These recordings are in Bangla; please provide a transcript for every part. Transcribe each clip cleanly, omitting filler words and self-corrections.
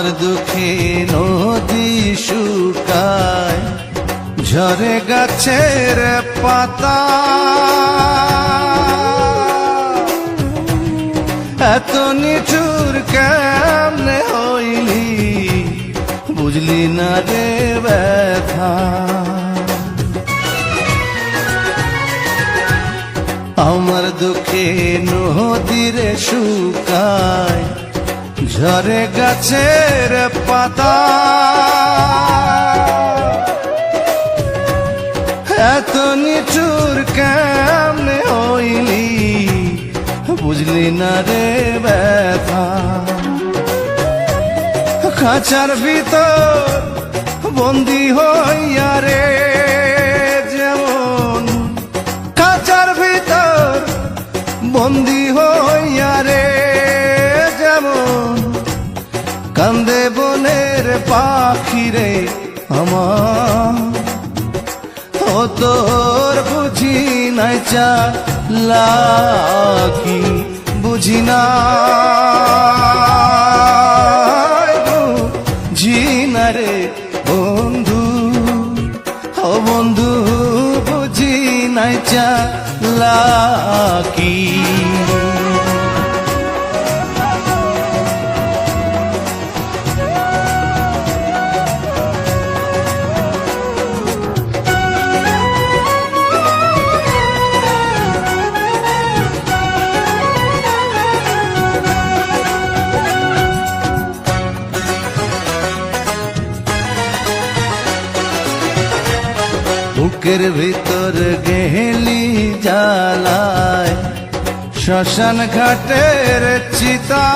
আমার দুঃখে নদী শুকায়, ঝরে গাছের পাতা, এত নিঠুর কেমনে হইলি, বুঝলি না রে ব্যথা। আমার দুঃখে নদীরে শুকায়, ঝরে গাছের পাতা, এত নিঠুর কেমনে হইলি, বুঝলি না রে ব্যথা। খাঁচার ভিতর বন্দি হইয়া রে, যেমন খাঁচার ভিতর বন্দি হইয়া রে, যেমন কান্দে বনের পাখি রে আমার। ও তোর বুঝি নাই চালাকি, বুঝি না বুঝি না রে বন্ধু, ও বন্ধু বুঝি নাই চালাকি। বুকের ভিতর গেলি জ্বালায়, শ্মশান ঘাটের চিতা,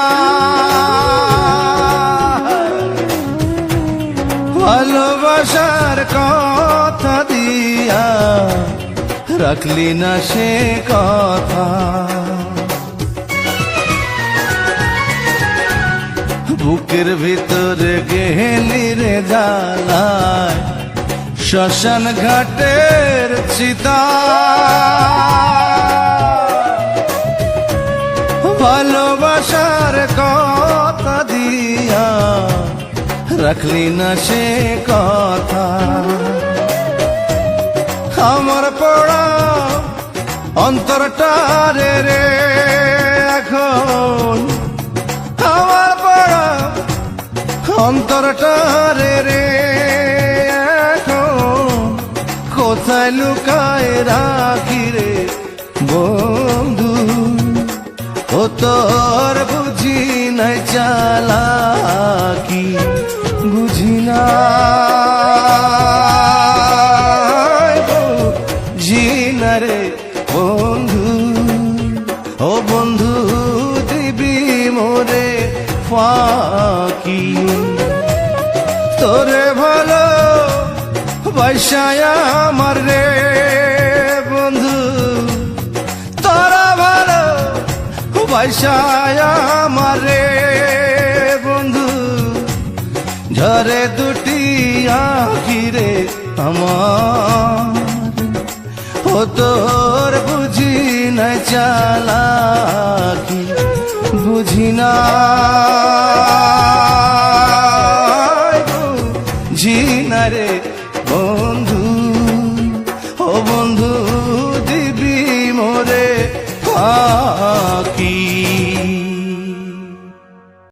ভালোবাসার কথা দিয়া রাখলি না সে কথা। বুকের ভিতর গেলি রে জ্বালায়, শ্মশান ঘাটের চিতা, ভালোবাসার কথা দিয়া রাখলি না সে কথা। আমার পড়া অন্তরটা রে রে এখন, আমার পড়া অন্তরটা রে রে কোথায় লুকায় রাখি রে বন্ধু। ও তোর বুঝি নাই চালাকি, বুঝি না বুঝি না রে বন্ধু। ও বন্ধু দিবি মোরে ফাঁকি, তোরে ভালো বৈশায়া আমার রে বন্ধু, তোরা ভালো বৈশায়া আমার রে বন্ধু। ঝরে দুটি আঁখি রে আমার, ও তোর বুঝি না চালাকি, বুঝি না